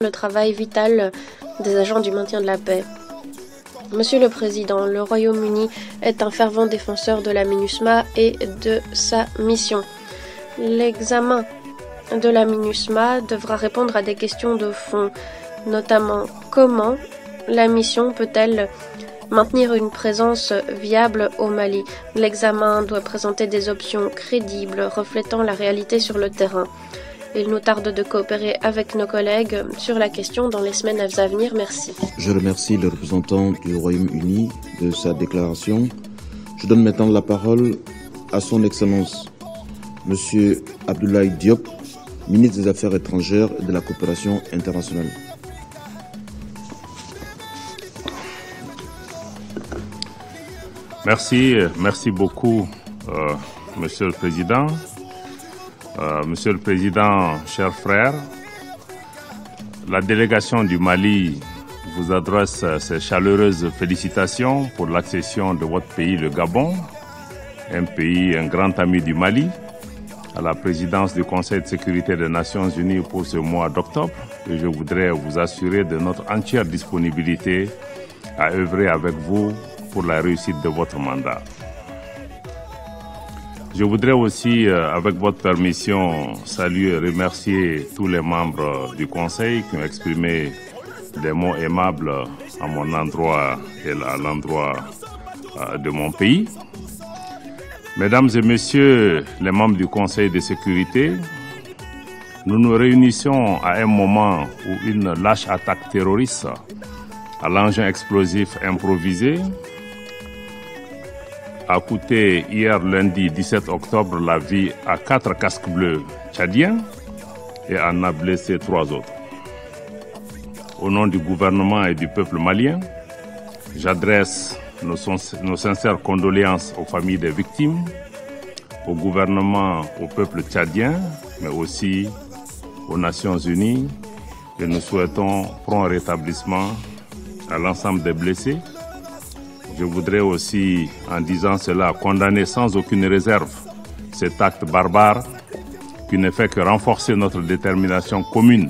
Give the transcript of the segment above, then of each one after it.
le travail vital des agents du maintien de la paix. Monsieur le Président, le Royaume-Uni est un fervent défenseur de la MINUSMA et de sa mission. L'examen de la MINUSMA devra répondre à des questions de fond, notamment comment la mission peut-elle maintenir une présence viable au Mali. L'examen doit présenter des options crédibles reflétant la réalité sur le terrain. Il nous tarde de coopérer avec nos collègues sur la question dans les semaines à venir. Merci. Je remercie le représentant du Royaume-Uni de sa déclaration. Je donne maintenant la parole à son Excellence, Monsieur Abdoulaye Diop, ministre des Affaires étrangères et de la coopération internationale. Merci beaucoup, Monsieur le Président. Monsieur le Président, chers frères, la délégation du Mali vous adresse ses chaleureuses félicitations pour l'accession de votre pays, le Gabon, un grand ami du Mali, à la présidence du Conseil de sécurité des Nations Unies pour ce mois d'octobre. Et je voudrais vous assurer de notre entière disponibilité à œuvrer avec vous pour la réussite de votre mandat. Je voudrais aussi, avec votre permission, saluer et remercier tous les membres du Conseil qui ont exprimé des mots aimables à mon endroit et à l'endroit de mon pays. Mesdames et messieurs les membres du Conseil de sécurité, nous nous réunissons à un moment où une lâche attaque terroriste à l'engin explosif improvisé a coûté hier lundi 17 octobre la vie à 4 casques bleus tchadiens et en a blessé 3 autres. Au nom du gouvernement et du peuple malien, j'adresse nos sincères condoléances aux familles des victimes, au gouvernement, au peuple tchadien, mais aussi aux Nations Unies, et nous souhaitons prompt rétablissement à l'ensemble des blessés. Je voudrais aussi, en disant cela, condamner sans aucune réserve cet acte barbare qui ne fait que renforcer notre détermination commune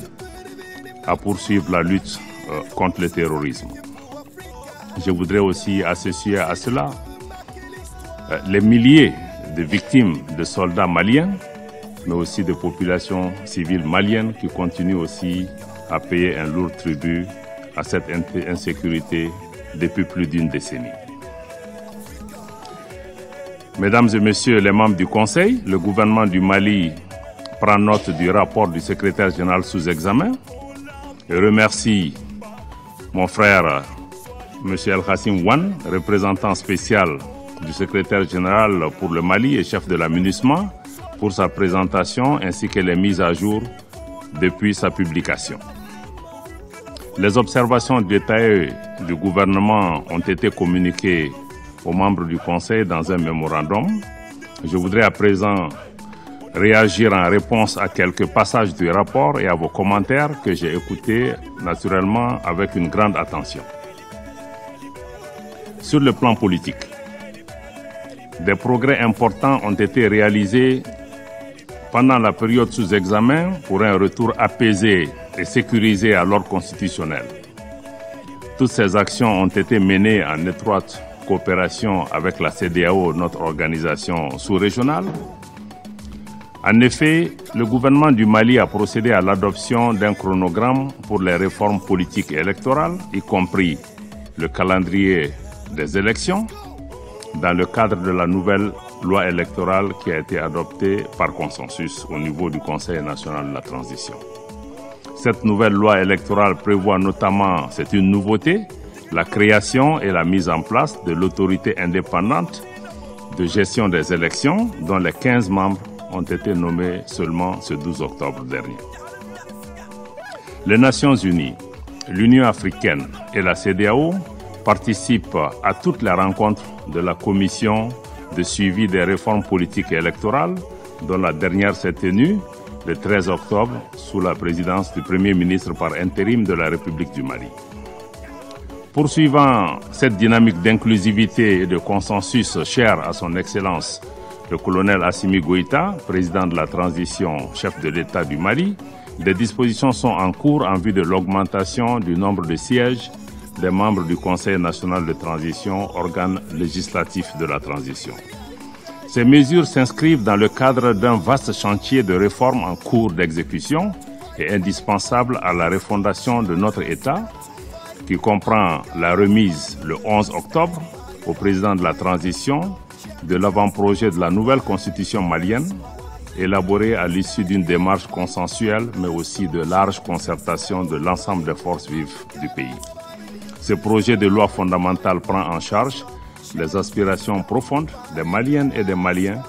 à poursuivre la lutte contre le terrorisme. Je voudrais aussi associer à cela les milliers de victimes de soldats maliens, mais aussi de populations civiles maliennes qui continuent aussi à payer un lourd tribut à cette insécurité depuis plus d'une décennie. Mesdames et messieurs les membres du Conseil, le gouvernement du Mali prend note du rapport du secrétaire général sous examen et remercie mon frère M. El-Khassim Wan, représentant spécial du secrétaire général pour le Mali et chef de la MINUSMA, pour sa présentation ainsi que les mises à jour depuis sa publication. Les observations détaillées du gouvernement ont été communiquées aux membres du Conseil dans un mémorandum. Je voudrais à présent réagir en réponse à quelques passages du rapport et à vos commentaires que j'ai écoutés naturellement avec une grande attention. Sur le plan politique, des progrès importants ont été réalisés pendant la période sous examen pour un retour apaisé et sécurisé à l'ordre constitutionnel. Toutes ces actions ont été menées en étroite coopération avec la CEDEAO, notre organisation sous-régionale. En effet, le gouvernement du Mali a procédé à l'adoption d'un chronogramme pour les réformes politiques et électorales, y compris le calendrier des élections, dans le cadre de la nouvelle loi électorale qui a été adoptée par consensus au niveau du Conseil national de la transition. Cette nouvelle loi électorale prévoit notamment, c'est une nouveauté, la création et la mise en place de l'autorité indépendante de gestion des élections, dont les 15 membres ont été nommés seulement ce 12 octobre dernier. Les Nations Unies, l'Union africaine et la CEDEAO participent à toutes les rencontres de la Commission de suivi des réformes politiques et électorales, dont la dernière s'est tenue le 13 octobre sous la présidence du Premier ministre par intérim de la République du Mali. Poursuivant cette dynamique d'inclusivité et de consensus chère à son Excellence le colonel Assimi Goïta, président de la transition, chef de l'État du Mali, des dispositions sont en cours en vue de l'augmentation du nombre de sièges des membres du Conseil national de transition, organe législatif de la transition. Ces mesures s'inscrivent dans le cadre d'un vaste chantier de réforme en cours d'exécution et indispensable à la refondation de notre État, qui comprend la remise le 11 octobre au président de la transition de l'avant-projet de la nouvelle constitution malienne, élaborée à l'issue d'une démarche consensuelle, mais aussi de large concertation de l'ensemble des forces vives du pays. Ce projet de loi fondamentale prend en charge les aspirations profondes des Maliennes et des Maliens,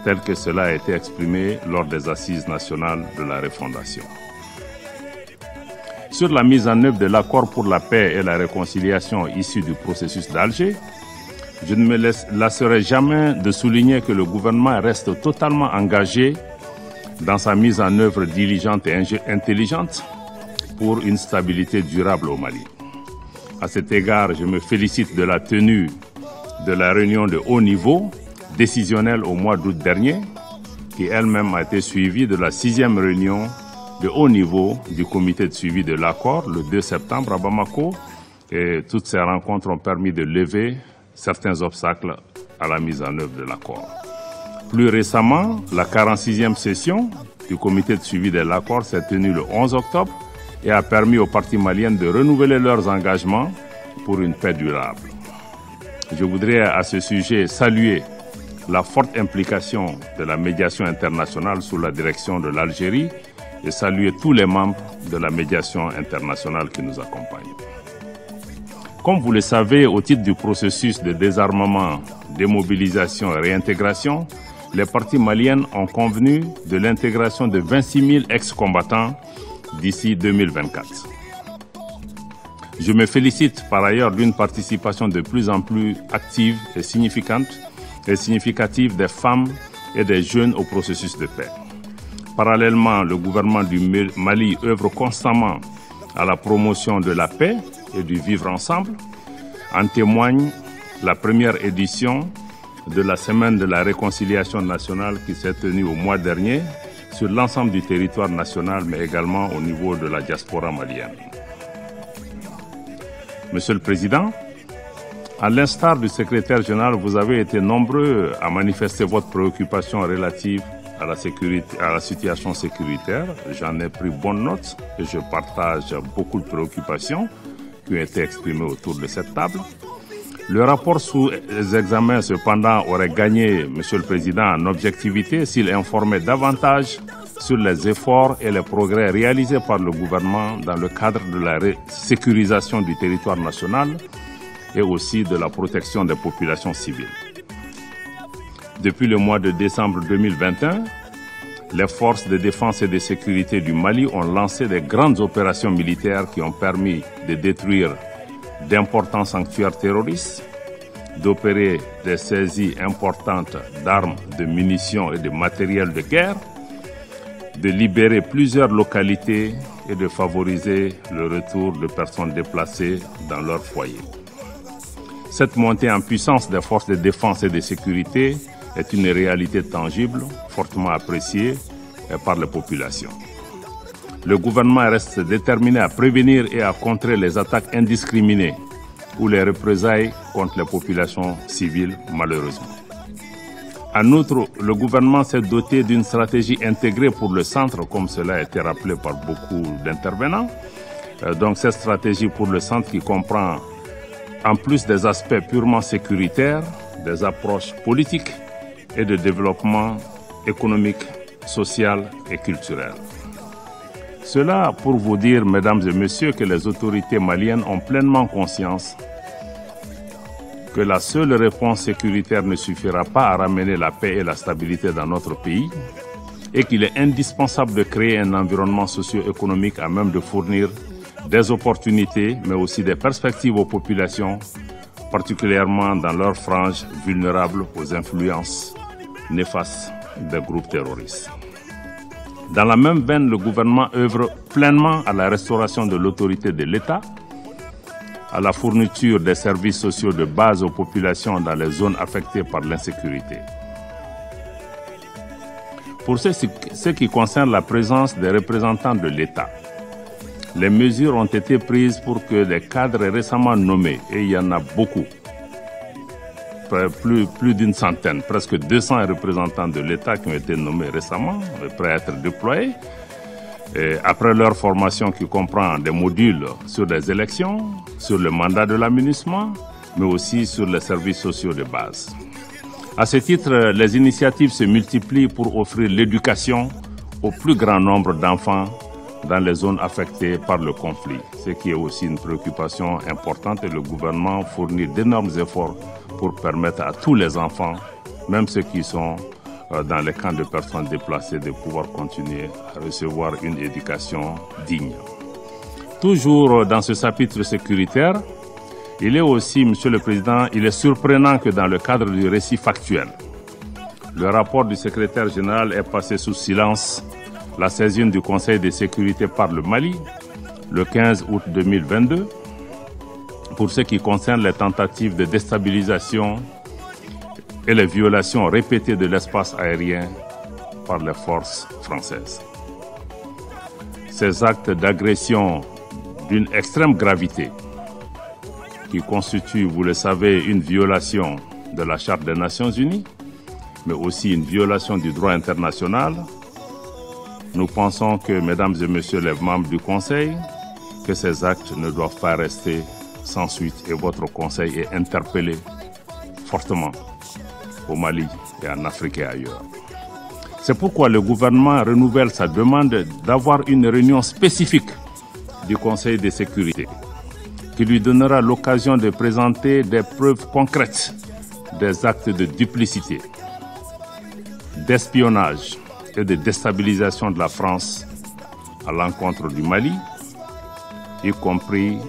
telles que cela a été exprimé lors des assises nationales de la refondation. Sur la mise en œuvre de l'accord pour la paix et la réconciliation issu du processus d'Alger, je ne me lasserai jamais de souligner que le gouvernement reste totalement engagé dans sa mise en œuvre diligente et intelligente pour une stabilité durable au Mali. À cet égard, je me félicite de la tenue de la réunion de haut niveau décisionnelle au mois d'août dernier, qui elle-même a été suivie de la 6e réunion de haut niveau du comité de suivi de l'accord le 2 septembre à Bamako. Et toutes ces rencontres ont permis de lever certains obstacles à la mise en œuvre de l'accord. Plus récemment, la 46e session du comité de suivi de l'accord s'est tenue le 11 octobre et a permis aux parties maliennes de renouveler leurs engagements pour une paix durable. Je voudrais à ce sujet saluer la forte implication de la médiation internationale sous la direction de l'Algérie et saluer tous les membres de la médiation internationale qui nous accompagnent. Comme vous le savez, au titre du processus de désarmement, démobilisation et réintégration, les parties maliennes ont convenu de l'intégration de 26 000 ex-combattants d'ici 2024. Je me félicite par ailleurs d'une participation de plus en plus active et significative des femmes et des jeunes au processus de paix. Parallèlement, le gouvernement du Mali œuvre constamment à la promotion de la paix et du vivre ensemble. En témoigne la première édition de la Semaine de la réconciliation nationale qui s'est tenue au mois dernier sur l'ensemble du territoire national, mais également au niveau de la diaspora malienne. Monsieur le Président, à l'instar du secrétaire général, vous avez été nombreux à manifester votre préoccupation relative à la situation sécuritaire. J'en ai pris bonne note et je partage beaucoup de préoccupations qui ont été exprimées autour de cette table. Le rapport sous examen, cependant, aurait gagné, Monsieur le Président, en objectivité s'il informait davantage sur les efforts et les progrès réalisés par le gouvernement dans le cadre de la sécurisation du territoire national et aussi de la protection des populations civiles. Depuis le mois de décembre 2021, les forces de défense et de sécurité du Mali ont lancé des grandes opérations militaires qui ont permis de détruire d'importants sanctuaires terroristes, d'opérer des saisies importantes d'armes, de munitions et de matériel de guerre, de libérer plusieurs localités et de favoriser le retour de personnes déplacées dans leur foyer. Cette montée en puissance des forces de défense et de sécurité est une réalité tangible, fortement appréciée par les populations. Le gouvernement reste déterminé à prévenir et à contrer les attaques indiscriminées ou les représailles contre les populations civiles, malheureusement. En outre, le gouvernement s'est doté d'une stratégie intégrée pour le centre, comme cela a été rappelé par beaucoup d'intervenants. Donc cette stratégie pour le centre qui comprend, en plus des aspects purement sécuritaires, des approches politiques et de développement économique, social et culturel. Cela pour vous dire, mesdames et messieurs, que les autorités maliennes ont pleinement conscience que la seule réponse sécuritaire ne suffira pas à ramener la paix et la stabilité dans notre pays et qu'il est indispensable de créer un environnement socio-économique à même de fournir des opportunités, mais aussi des perspectives aux populations, particulièrement dans leurs franges vulnérables aux influences néfastes des groupes terroristes. Dans la même veine, le gouvernement œuvre pleinement à la restauration de l'autorité de l'État, à la fourniture des services sociaux de base aux populations dans les zones affectées par l'insécurité. Pour ce qui concerne la présence des représentants de l'État, les mesures ont été prises pour que les cadres récemment nommés, et il y en a beaucoup, plus d'une centaine, presque 200 représentants de l'État qui ont été nommés récemment, prêts à être déployés, et après leur formation qui comprend des modules sur les élections, sur le mandat de l'aménagement, mais aussi sur les services sociaux de base. À ce titre, les initiatives se multiplient pour offrir l'éducation au plus grand nombre d'enfants dans les zones affectées par le conflit, ce qui est aussi une préoccupation importante et le gouvernement fournit d'énormes efforts pour permettre à tous les enfants, même ceux qui sont dans les camps de personnes déplacées, de pouvoir continuer à recevoir une éducation digne. Toujours dans ce chapitre sécuritaire, il est aussi, Monsieur le Président, il est surprenant que dans le cadre du récit factuel, le rapport du secrétaire général ait passé sous silence la saisine du Conseil de sécurité par le Mali le 15 août 2022 pour ce qui concerne les tentatives de déstabilisation et les violations répétées de l'espace aérien par les forces françaises. Ces actes d'agression d'une extrême gravité qui constituent, vous le savez, une violation de la Charte des Nations Unies, mais aussi une violation du droit international. Nous pensons que, mesdames et messieurs les membres du Conseil, que ces actes ne doivent pas rester sans suite et votre Conseil est interpellé fortement au Mali et en Afrique et ailleurs. C'est pourquoi le gouvernement renouvelle sa demande d'avoir une réunion spécifique du Conseil de sécurité qui lui donnera l'occasion de présenter des preuves concrètes des actes de duplicité, d'espionnage et de déstabilisation de la France à l'encontre du Mali, y compris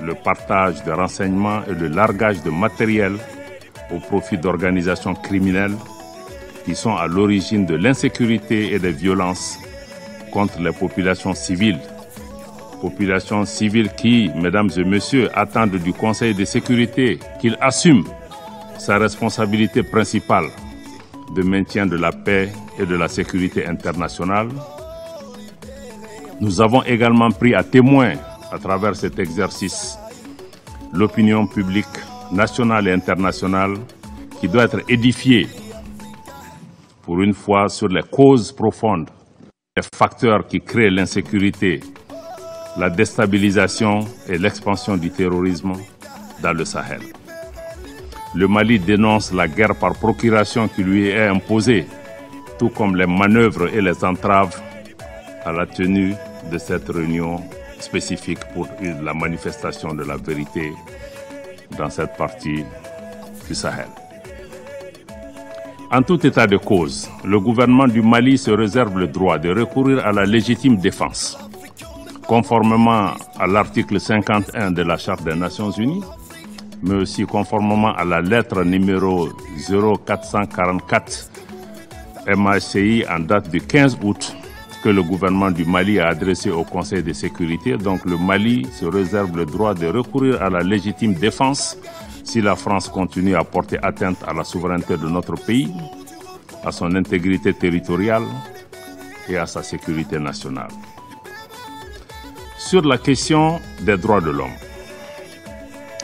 le partage de renseignements et le largage de matériel au profit d'organisations criminelles qui sont à l'origine de l'insécurité et des violences contre les populations civiles. Populations civiles qui, mesdames et messieurs, attendent du Conseil de sécurité qu'il assume sa responsabilité principale de maintien de la paix et de la sécurité internationale. Nous avons également pris à témoin, à travers cet exercice, l'opinion publique nationale et internationale qui doit être édifiée pour une fois sur les causes profondes, les facteurs qui créent l'insécurité, la déstabilisation et l'expansion du terrorisme dans le Sahel. Le Mali dénonce la guerre par procuration qui lui est imposée, tout comme les manœuvres et les entraves à la tenue de cette réunion spécifique pour la manifestation de la vérité dans cette partie du Sahel. En tout état de cause, le gouvernement du Mali se réserve le droit de recourir à la légitime défense, conformément à l'article 51 de la Charte des Nations Unies, mais aussi conformément à la lettre numéro 0444 MHCI en date du 15 août que le gouvernement du Mali a adressé au Conseil de sécurité. Donc le Mali se réserve le droit de recourir à la légitime défense si la France continue à porter atteinte à la souveraineté de notre pays, à son intégrité territoriale et à sa sécurité nationale. Sur la question des droits de l'homme,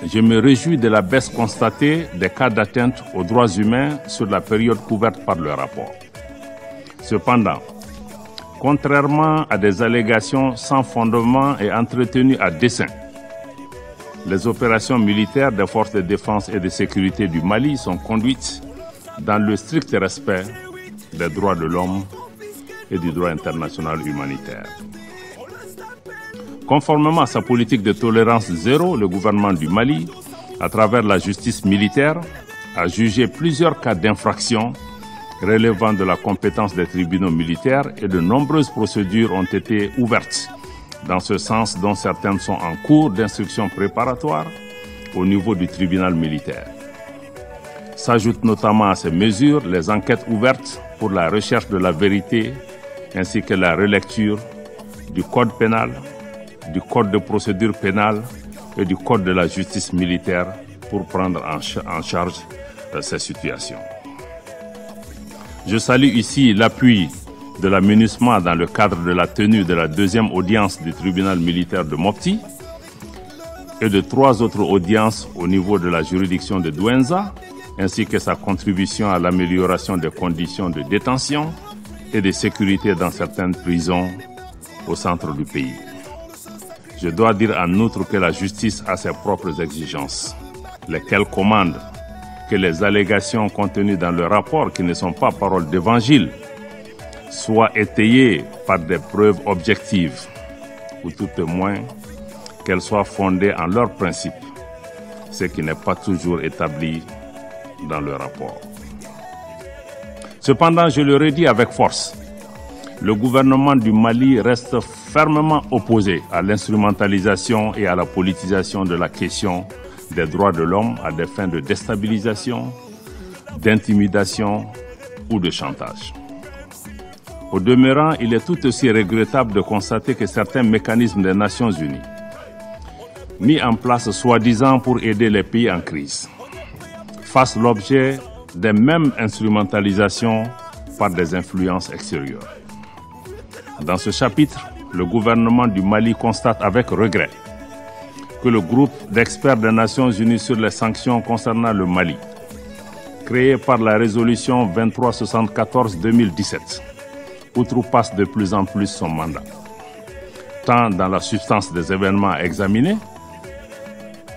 je me réjouis de la baisse constatée des cas d'atteinte aux droits humains sur la période couverte par le rapport. Cependant, contrairement à des allégations sans fondement et entretenues à dessein, les opérations militaires des forces de défense et de sécurité du Mali sont conduites dans le strict respect des droits de l'homme et du droit international humanitaire. Conformément à sa politique de tolérance zéro, le gouvernement du Mali, à travers la justice militaire, a jugé plusieurs cas d'infraction relevant de la compétence des tribunaux militaires et de nombreuses procédures ont été ouvertes dans ce sens, dont certaines sont en cours d'instruction préparatoire au niveau du tribunal militaire. S'ajoutent notamment à ces mesures les enquêtes ouvertes pour la recherche de la vérité ainsi que la relecture du code pénal, du code de procédure pénale et du code de la justice militaire pour prendre en charge ces situations. Je salue ici l'appui de la MINUSMA dans le cadre de la tenue de la deuxième audience du tribunal militaire de Mopti et de 3 autres audiences au niveau de la juridiction de Douenza, ainsi que sa contribution à l'amélioration des conditions de détention et de sécurité dans certaines prisons au centre du pays. Je dois dire en outre que la justice a ses propres exigences, lesquelles commandent que les allégations contenues dans le rapport, qui ne sont pas paroles d'évangile, soient étayées par des preuves objectives, ou tout au moins qu'elles soient fondées en leurs principes, ce qui n'est pas toujours établi dans le rapport. Cependant, je le redis avec force, le gouvernement du Mali reste fermement opposé à l'instrumentalisation et à la politisation de la question des droits de l'homme à des fins de déstabilisation, d'intimidation ou de chantage. Au demeurant, il est tout aussi regrettable de constater que certains mécanismes des Nations Unies, mis en place soi-disant pour aider les pays en crise, fassent l'objet des mêmes instrumentalisations par des influences extérieures. Dans ce chapitre, le gouvernement du Mali constate avec regret que le groupe d'experts des Nations Unies sur les sanctions concernant le Mali, créé par la résolution 2374-2017, outrepasse de plus en plus son mandat, tant dans la substance des événements examinés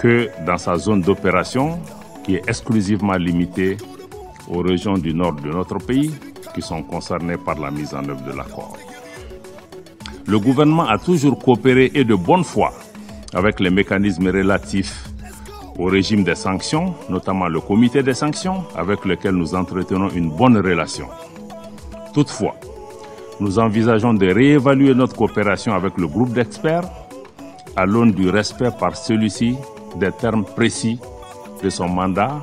que dans sa zone d'opération, qui est exclusivement limitée aux régions du nord de notre pays qui sont concernées par la mise en œuvre de l'accord. Le gouvernement a toujours coopéré et de bonne foi avec les mécanismes relatifs au régime des sanctions, notamment le comité des sanctions, avec lequel nous entretenons une bonne relation. Toutefois, nous envisageons de réévaluer notre coopération avec le groupe d'experts à l'aune du respect par celui-ci des termes précis de son mandat.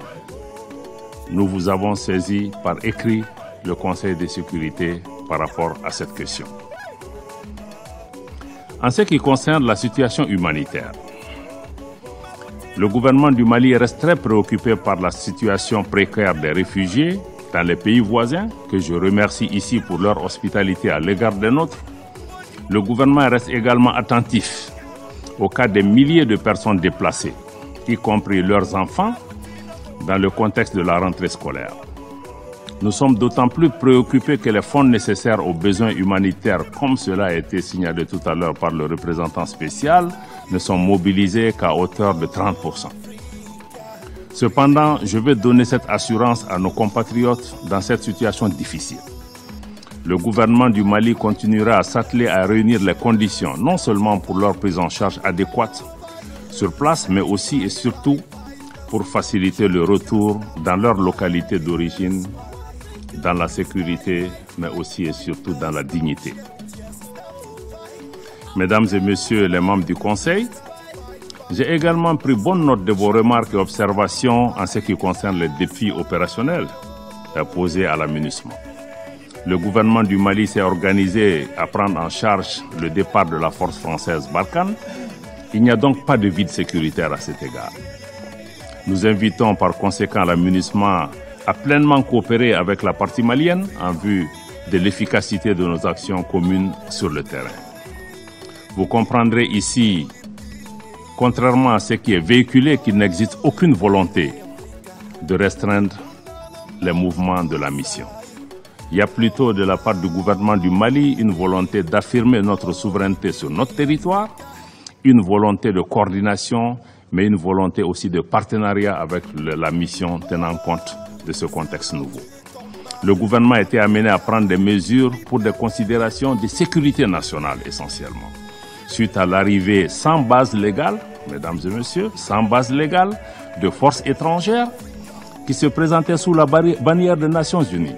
Nous vous avons saisi par écrit le Conseil de sécurité par rapport à cette question. En ce qui concerne la situation humanitaire, le gouvernement du Mali reste très préoccupé par la situation précaire des réfugiés dans les pays voisins, que je remercie ici pour leur hospitalité à l'égard des nôtres. Le gouvernement reste également attentif au cas des milliers de personnes déplacées, y compris leurs enfants, dans le contexte de la rentrée scolaire. Nous sommes d'autant plus préoccupés que les fonds nécessaires aux besoins humanitaires, comme cela a été signalé tout à l'heure par le représentant spécial, ne sont mobilisés qu'à hauteur de 30%. Cependant, je veux donner cette assurance à nos compatriotes dans cette situation difficile. Le gouvernement du Mali continuera à s'atteler à réunir les conditions, non seulement pour leur prise en charge adéquate sur place, mais aussi et surtout pour faciliter le retour dans leur localité d'origine, dans la sécurité, mais aussi et surtout dans la dignité. Mesdames et messieurs les membres du Conseil, j'ai également pris bonne note de vos remarques et observations en ce qui concerne les défis opérationnels posés à la MINUSMA. Le gouvernement du Mali s'est organisé à prendre en charge le départ de la force française Barkhane. Il n'y a donc pas de vide sécuritaire à cet égard. Nous invitons par conséquent la MINUSMA à pleinement coopérer avec la partie malienne en vue de l'efficacité de nos actions communes sur le terrain. Vous comprendrez ici, contrairement à ce qui est véhiculé, qu'il n'existe aucune volonté de restreindre les mouvements de la mission. Il y a plutôt de la part du gouvernement du Mali une volonté d'affirmer notre souveraineté sur notre territoire, une volonté de coordination, mais une volonté aussi de partenariat avec la mission tenant compte de ce contexte nouveau. Le gouvernement a été amené à prendre des mesures pour des considérations de sécurité nationale essentiellement. Suite à l'arrivée sans base légale, mesdames et messieurs, sans base légale de forces étrangères qui se présentaient sous la bannière des Nations Unies.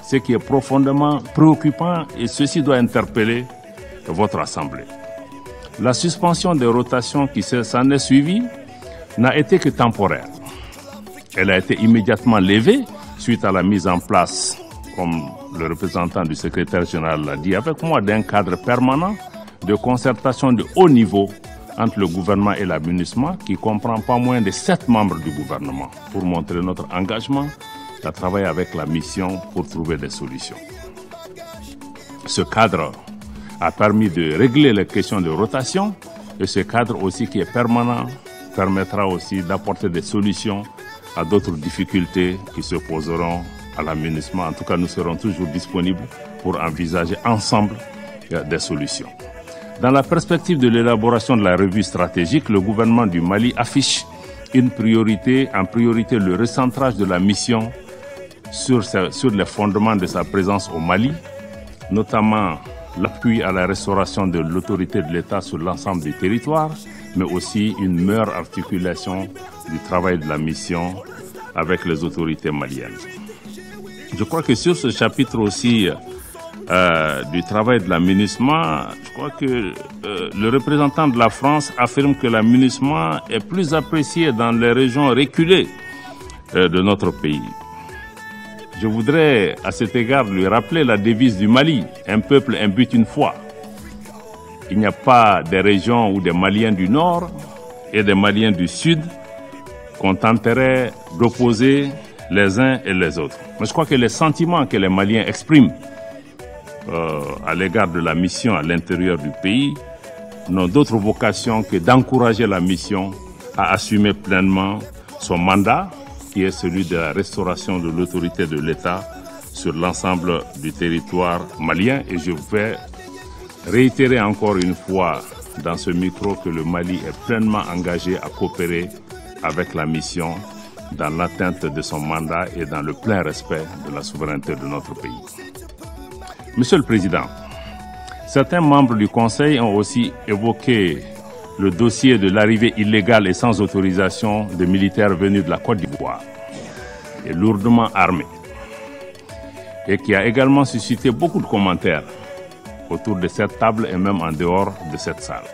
Ce qui est profondément préoccupant et ceci doit interpeller votre Assemblée. La suspension des rotations qui s'en est suivie n'a été que temporaire. Elle a été immédiatement levée suite à la mise en place, comme le représentant du secrétaire général l'a dit avec moi, d'un cadre permanent de concertation de haut niveau entre le gouvernement et la MINUSMA, qui comprend pas moins de 7 membres du gouvernement, pour montrer notre engagement à travailler avec la mission pour trouver des solutions. Ce cadre a permis de régler les questions de rotation et ce cadre aussi qui est permanent permettra aussi d'apporter des solutions à d'autres difficultés qui se poseront à l'aménagement. En tout cas, nous serons toujours disponibles pour envisager ensemble des solutions. Dans la perspective de l'élaboration de la revue stratégique, le gouvernement du Mali affiche en priorité le recentrage de la mission sur les fondements de sa présence au Mali, notamment l'appui à la restauration de l'autorité de l'État sur l'ensemble du territoire, mais aussi une meilleure articulation du travail de la mission avec les autorités maliennes. Je crois que sur ce chapitre aussi du travail de la MINUSMA, je crois que le représentant de la France affirme que la MINUSMA est plus appréciée dans les régions reculées de notre pays. Je voudrais à cet égard lui rappeler la devise du Mali, un peuple, un but, une foi. Il n'y a pas des régions où des Maliens du Nord et des Maliens du Sud qu'on tenterait d'opposer les uns et les autres. Mais je crois que les sentiments que les Maliens expriment à l'égard de la mission à l'intérieur du pays n'ont d'autre vocation que d'encourager la mission à assumer pleinement son mandat, qui est celui de la restauration de l'autorité de l'État sur l'ensemble du territoire malien. Et je vais réitérer encore une fois dans ce micro que le Mali est pleinement engagé à coopérer avec la mission dans l'atteinte de son mandat et dans le plein respect de la souveraineté de notre pays. Monsieur le Président, certains membres du Conseil ont aussi évoqué le dossier de l'arrivée illégale et sans autorisation de militaires venus de la Côte d'Ivoire et lourdement armés, et qui a également suscité beaucoup de commentaires autour de cette table et même en dehors de cette salle.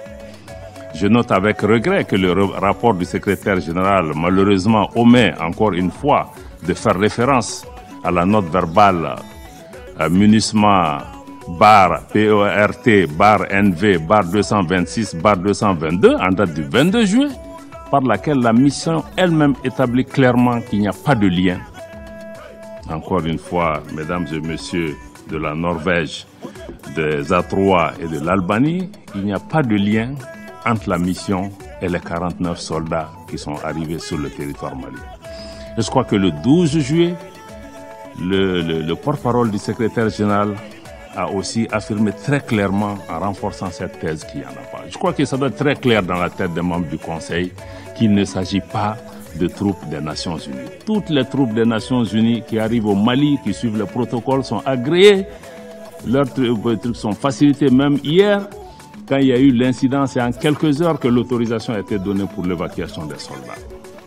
Je note avec regret que le rapport du secrétaire général malheureusement omet encore une fois de faire référence à la note verbale MINUSMA /PERT/NV/226/222 en date du 22 juillet, par laquelle la mission elle-même établit clairement qu'il n'y a pas de lien. Encore une fois, mesdames et messieurs de la Norvège, des A3 et de l'Albanie, il n'y a pas de lien entre la mission et les 49 soldats qui sont arrivés sur le territoire malien. Et je crois que le 12 juillet, le porte-parole du secrétaire général a aussi affirmé très clairement, en renforçant cette thèse, qu'il n'y en a pas. Je crois que ça doit être très clair dans la tête des membres du Conseil qu'il ne s'agit pas de troupes des Nations Unies. Toutes les troupes des Nations Unies qui arrivent au Mali, qui suivent le protocole, sont agréées. Leurs trucs sont facilités. Même hier, quand il y a eu l'incident, c'est en quelques heures que l'autorisation a été donnée pour l'évacuation des soldats.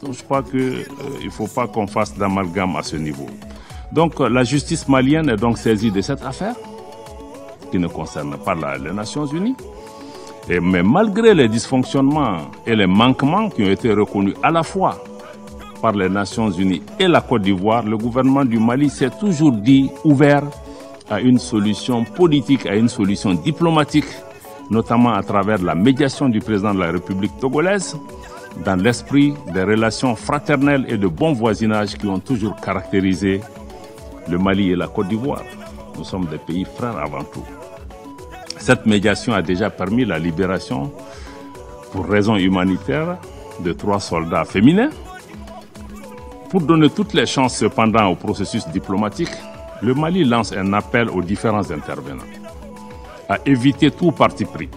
Donc je crois qu'il ne faut pas qu'on fasse d'amalgame à ce niveau. Donc la justice malienne est donc saisie de cette affaire, qui ne concerne pas les Nations Unies. Mais malgré les dysfonctionnements et les manquements qui ont été reconnus à la fois par les Nations Unies et la Côte d'Ivoire, le gouvernement du Mali s'est toujours dit ouvert à une solution politique, à une solution diplomatique, notamment à travers la médiation du président de la République togolaise, dans l'esprit des relations fraternelles et de bon voisinage qui ont toujours caractérisé le Mali et la Côte d'Ivoire. Nous sommes des pays frères avant tout. Cette médiation a déjà permis la libération, pour raisons humanitaires, de 3 soldats féminins. Pour donner toutes les chances cependant au processus diplomatique, le Mali lance un appel aux différents intervenants à éviter tout parti pris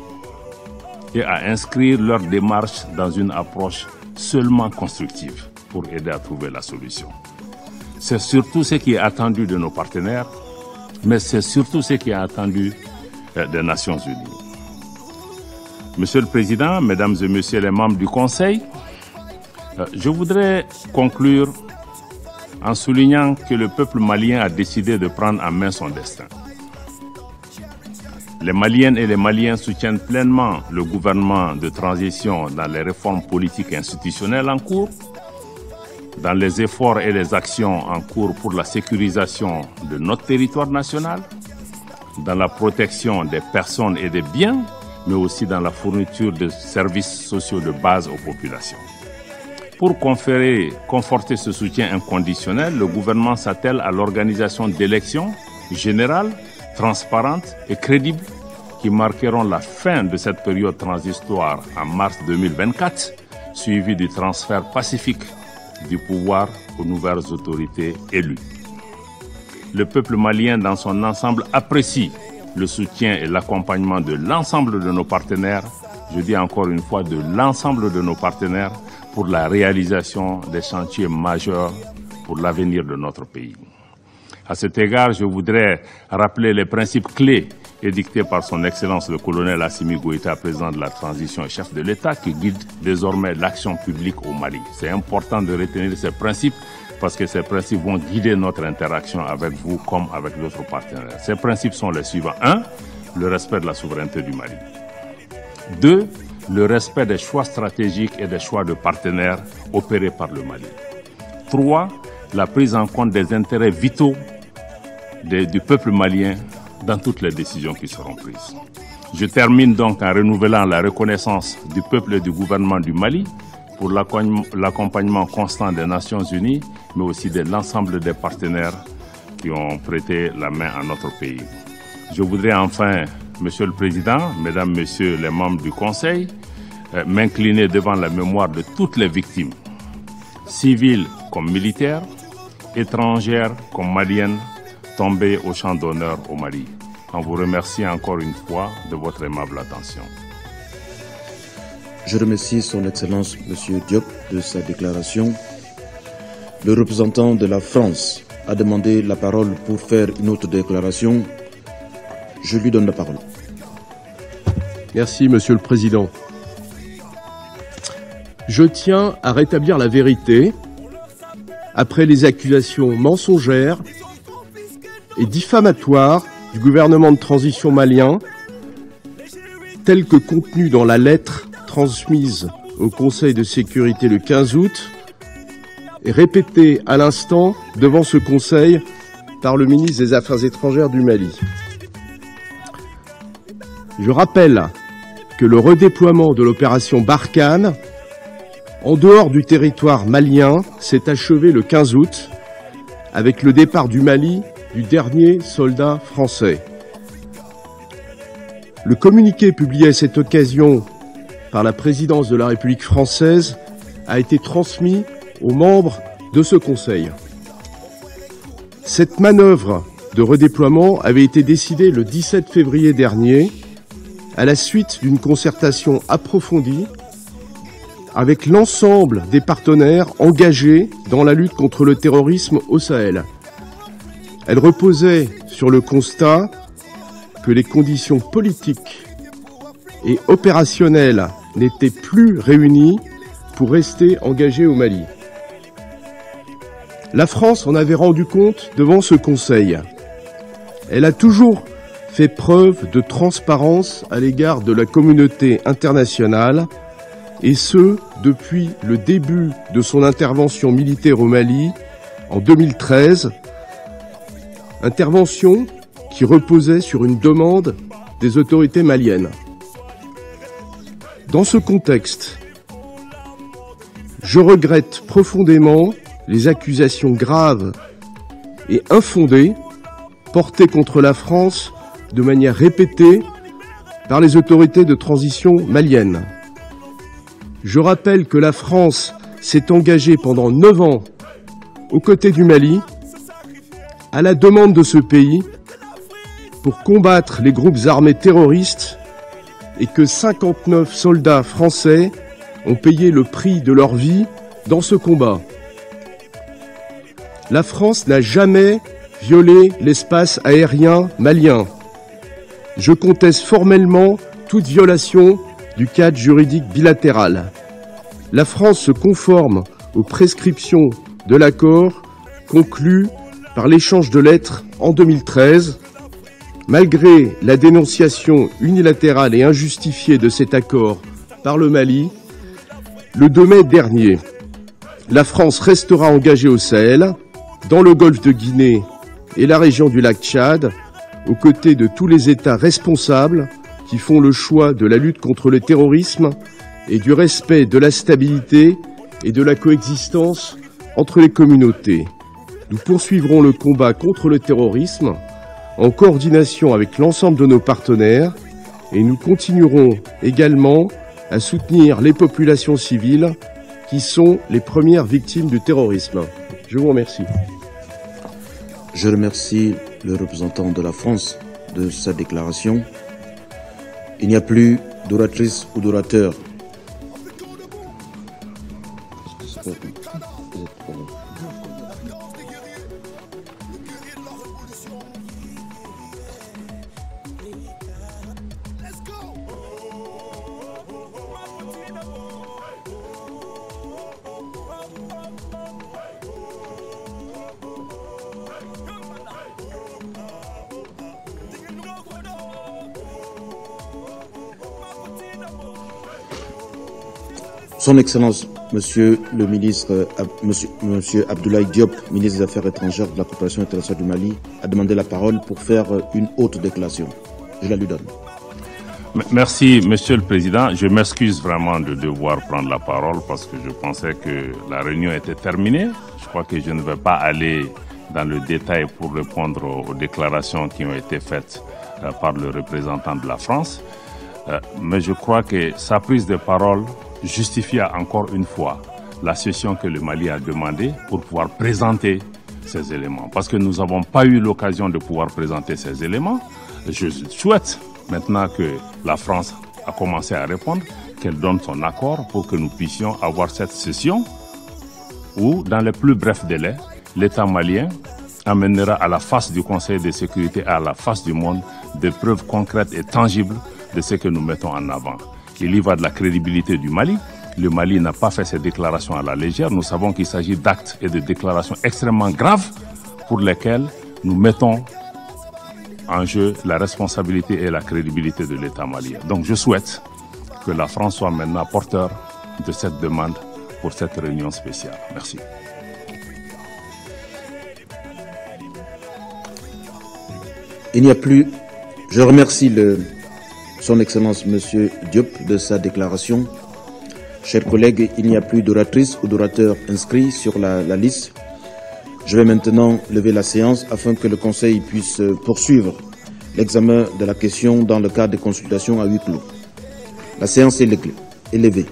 et à inscrire leur démarche dans une approche seulement constructive pour aider à trouver la solution. C'est surtout ce qui est attendu de nos partenaires, mais c'est surtout ce qui est attendu des Nations Unies. Monsieur le Président, Mesdames et Messieurs les membres du Conseil, je voudrais conclure en soulignant que le peuple malien a décidé de prendre en main son destin. Les Maliennes et les Maliens soutiennent pleinement le gouvernement de transition dans les réformes politiques et institutionnelles en cours, dans les efforts et les actions en cours pour la sécurisation de notre territoire national, dans la protection des personnes et des biens, mais aussi dans la fourniture de services sociaux de base aux populations. Pour conforter ce soutien inconditionnel, le gouvernement s'attelle à l'organisation d'élections générales transparentes et crédibles qui marqueront la fin de cette période transitoire en mars 2024, suivie du transfert pacifique du pouvoir aux nouvelles autorités élues. Le peuple malien dans son ensemble apprécie le soutien et l'accompagnement de l'ensemble de nos partenaires, je dis encore une fois de l'ensemble de nos partenaires, pour la réalisation des chantiers majeurs pour l'avenir de notre pays. À cet égard, je voudrais rappeler les principes clés édictés par son Excellence le colonel Assimi Goïta, président de la transition et chef de l'État, qui guide désormais l'action publique au Mali. C'est important de retenir ces principes parce que ces principes vont guider notre interaction avec vous comme avec d'autres partenaires. Ces principes sont les suivants. 1. Le respect de la souveraineté du Mali. 2. Le respect des choix stratégiques et des choix de partenaires opérés par le Mali. 3. La prise en compte des intérêts vitaux du peuple malien dans toutes les décisions qui seront prises. Je termine donc en renouvelant la reconnaissance du peuple et du gouvernement du Mali pour l'accompagnement constant des Nations Unies, mais aussi de l'ensemble des partenaires qui ont prêté la main à notre pays. Je voudrais enfin, Monsieur le Président, Mesdames, Messieurs les membres du Conseil, m'incliner devant la mémoire de toutes les victimes, civiles comme militaires, étrangères comme maliennes, tombées au champ d'honneur au Mali. En vous remerciant encore une fois de votre aimable attention. Je remercie Son Excellence M. Diop de sa déclaration. Le représentant de la France a demandé la parole pour faire une autre déclaration. Je lui donne la parole. Merci, Monsieur le Président. Je tiens à rétablir la vérité après les accusations mensongères et diffamatoires du gouvernement de transition malien, telles que contenues dans la lettre transmise au Conseil de sécurité le 15 août et répétée à l'instant devant ce Conseil par le ministre des Affaires étrangères du Mali. Je rappelle que le redéploiement de l'opération Barkhane en dehors du territoire malien s'est achevé le 15 août avec le départ du Mali du dernier soldat français. Le communiqué publié à cette occasion par la présidence de la République française a été transmis aux membres de ce Conseil. Cette manœuvre de redéploiement avait été décidée le 17 février dernier à la suite d'une concertation approfondie avec l'ensemble des partenaires engagés dans la lutte contre le terrorisme au Sahel. Elle reposait sur le constat que les conditions politiques et opérationnelles n'étaient plus réunies pour rester engagées au Mali. La France en avait rendu compte devant ce Conseil. Elle a toujours fait preuve de transparence à l'égard de la communauté internationale, et ce, depuis le début de son intervention militaire au Mali en 2013, intervention qui reposait sur une demande des autorités maliennes. Dans ce contexte, je regrette profondément les accusations graves et infondées portées contre la France de manière répétée par les autorités de transition maliennes. Je rappelle que la France s'est engagée pendant 9 ans aux côtés du Mali, à la demande de ce pays, pour combattre les groupes armés terroristes et que 59 soldats français ont payé le prix de leur vie dans ce combat. La France n'a jamais violé l'espace aérien malien. Je conteste formellement toute violation du cadre juridique bilatéral. La France se conforme aux prescriptions de l'accord conclu par l'échange de lettres en 2013. Malgré la dénonciation unilatérale et injustifiée de cet accord par le Mali, le 2 mai dernier, la France restera engagée au Sahel, dans le golfe de Guinée et la région du lac Tchad, aux côtés de tous les États responsables qui font le choix de la lutte contre le terrorisme et du respect de la stabilité et de la coexistence entre les communautés. Nous poursuivrons le combat contre le terrorisme en coordination avec l'ensemble de nos partenaires, et nous continuerons également à soutenir les populations civiles qui sont les premières victimes du terrorisme. Je vous remercie. Je remercie le représentant de la France de sa déclaration. Il n'y a plus d'oratrice ou d'orateur. Son Excellence, Monsieur le ministre, Monsieur Abdoulaye Diop, ministre des Affaires étrangères de la coopération internationale du Mali, a demandé la parole pour faire une haute déclaration. Je la lui donne. Merci, Monsieur le Président. Je m'excuse vraiment de devoir prendre la parole parce que je pensais que la réunion était terminée. Je crois que je ne vais pas aller dans le détail pour répondre aux déclarations qui ont été faites par le représentant de la France. Mais je crois que sa prise de parole justifia encore une fois la session que le Mali a demandée pour pouvoir présenter ces éléments. Parce que nous n'avons pas eu l'occasion de pouvoir présenter ces éléments. Je souhaite maintenant que la France a commencé à répondre, qu'elle donne son accord pour que nous puissions avoir cette session où, dans les plus brefs délais, l'État malien amènera à la face du Conseil de sécurité et à la face du monde des preuves concrètes et tangibles de ce que nous mettons en avant. Il y va de la crédibilité du Mali. Le Mali n'a pas fait ces déclarations à la légère. Nous savons qu'il s'agit d'actes et de déclarations extrêmement graves pour lesquels nous mettons en jeu la responsabilité et la crédibilité de l'État malien. Donc je souhaite que la France soit maintenant porteur de cette demande pour cette réunion spéciale. Merci. Il n'y a plus. Je remercie Son Excellence Monsieur Diop de sa déclaration. Chers collègues, il n'y a plus d'oratrice ou d'orateur inscrits sur la liste. Je vais maintenant lever la séance afin que le Conseil puisse poursuivre l'examen de la question dans le cadre des consultations à huis clos. La séance est levée.